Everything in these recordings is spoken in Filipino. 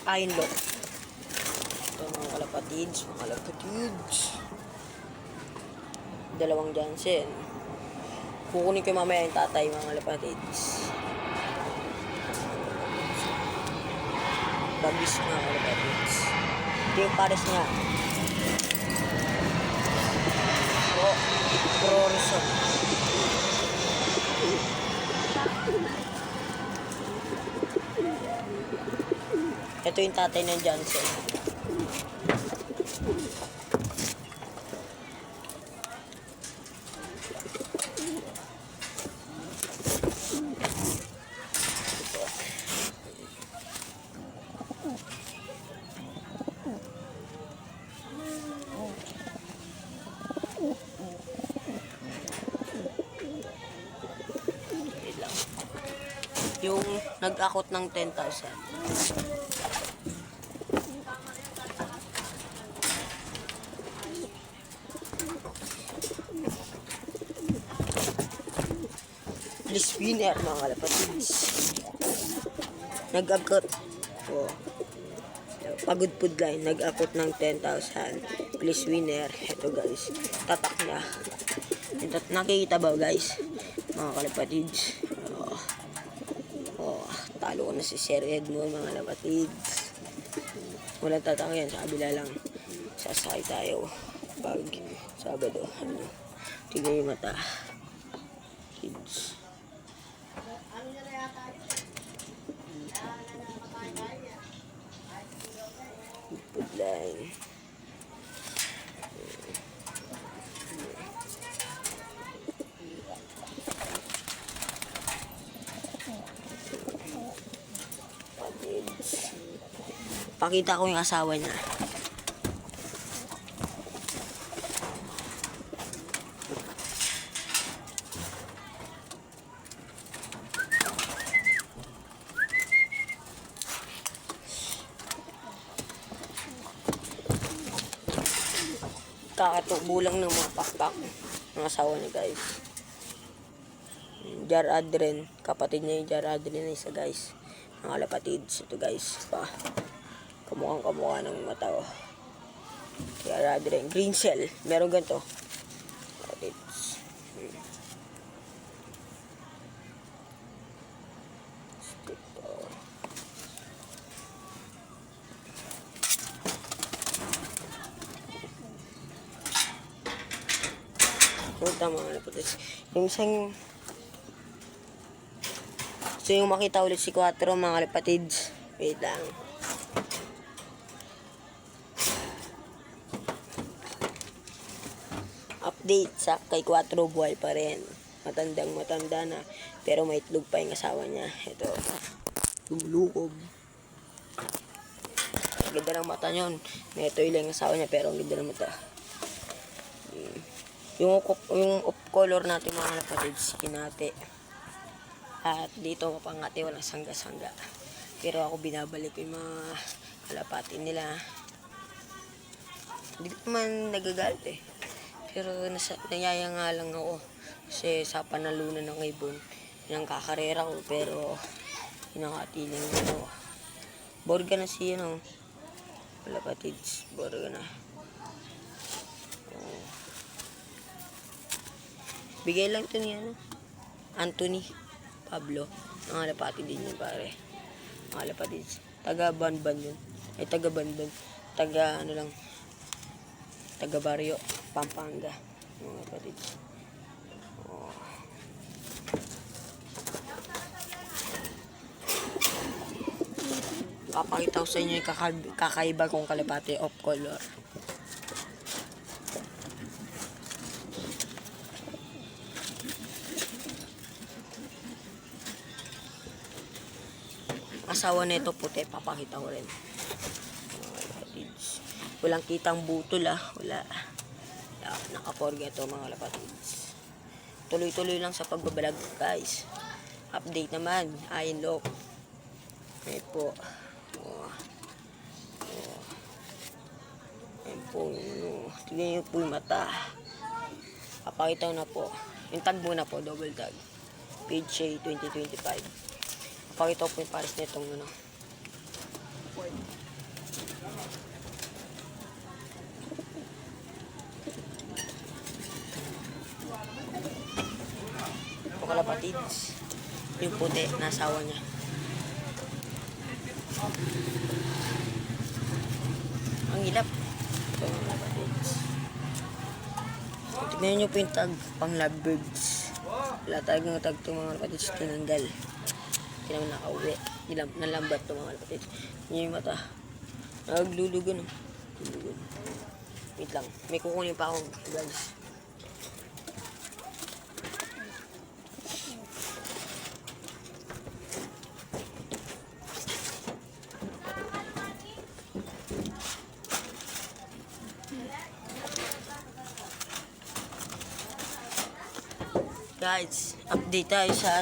Iron lock. Ito mga kalapatids, dalawang Johnson. Kukunin ko mamaya yung tatay mga kalapatids. Bagis mga kalapatids. Ito yung pares nga. Prorison. Ito yung tatay ng Johnson. Yung nag-akot ng 10,000. Please winner mga kalapatids. Nag-akot. Oh. Pagod food line. Nag-akot ng 10,000. Please winner. Ito guys. Tatak niya. Nakikita ba guys? Mga kalapatids. Talo ko na si Sir Edmo mga kalapatids. Walang tatang yan. Sa kabila lang. Sasakay tayo. Pag Sabado. Tignan yung mata. Kids. Food line. Pakita ko yung asawa niya. Kakatukbo lang ng mga pakpak ng asawa niya guys. Jar Adren, kapatid niya yung Jar Adren na isa guys. Mga kalapatids, ito guys pa. Kamukhang ng mata ko. Jar Adren, green cell, meron ganito. Kalapatids. Punta mga kalapatids. Yung isang gusto yung makita ulit si 4 mga kalapatids. Wait lang. Update sa kay 4 buhay pa rin. Matanda na. Pero may itlog pa yung asawa niya. Ito. Lulukob. Ganda ng mata nyon. May ito yung asawa niya pero ang ganda ng mata. Yung off color natin mga kalapatids. Kinate. At dito mapangati, walang sangga-sangga. Pero ako binabalik ko yung mga kalapati nila. Hindi ko naman nagagalit eh. Pero nayaya nga lang ako. Kasi sa panalunan ng ibon, yung kakarera ko. Pero hinangati lang ako. Borga na siya no. Kalapatids, borga na. Oh. Bigay lang ito ni Anthony Pablo, mga kalapati din yun pare. Mga kalapatids. Taga Banban yun. Ay taga Banban. Taga ano lang. Taga Barrio, Pampanga. Mga kalapatids. Oh. Papakita ko sa inyo yung kakaiba kong kalapati off color. Asawa nito puti, papakita ko rin. Walang kitang butol wala. Nakaporga ito mga kalapatids. Tuloy-tuloy lang sa pagbabalag guys. Update naman, iron lock. Ayan po. Ayan po. Tignan nyo po yung mata. Papakita ko na po. Yung tag muna po, double tag. Page 2025. Pakita ko po yung pares nitong Ito kalapatids. Yung puti, nasawa niya. Ang ilap. Ito mga kalapatids. Tignan nyo po yung tag pang lovebirds. Wala talagang tag itong mga kalapatids. Tinanggal. Hindi naman nakauwi. Nalambat itong mga kalapatids. Yun yung mata. Naglulugan. Lulugan. Wait lang. May kukunin pa akong guys. Guys, update tayo sa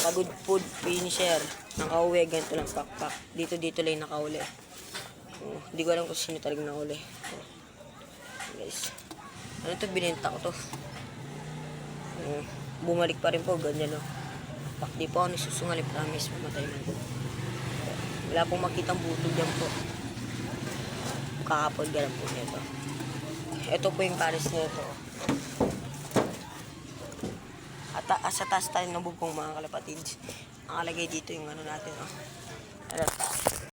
Pagod Food Finisher. Nakauwi, ganito lang pakpak. Dito lang nakauli. Hindi ko alam kung sino talagang nakauli. Guys, ano to, binenta ko to. Bumalik pa rin po, ganyan Pak, di po ako nasusungalit, promise, mamatay man. Wala pong makitang butog yan po. Kakapod ka lang po nito. Ito po yung pares nito. At sa taas tayo ng bubong mga kalapatids. Nakalagay dito yung natin. Sa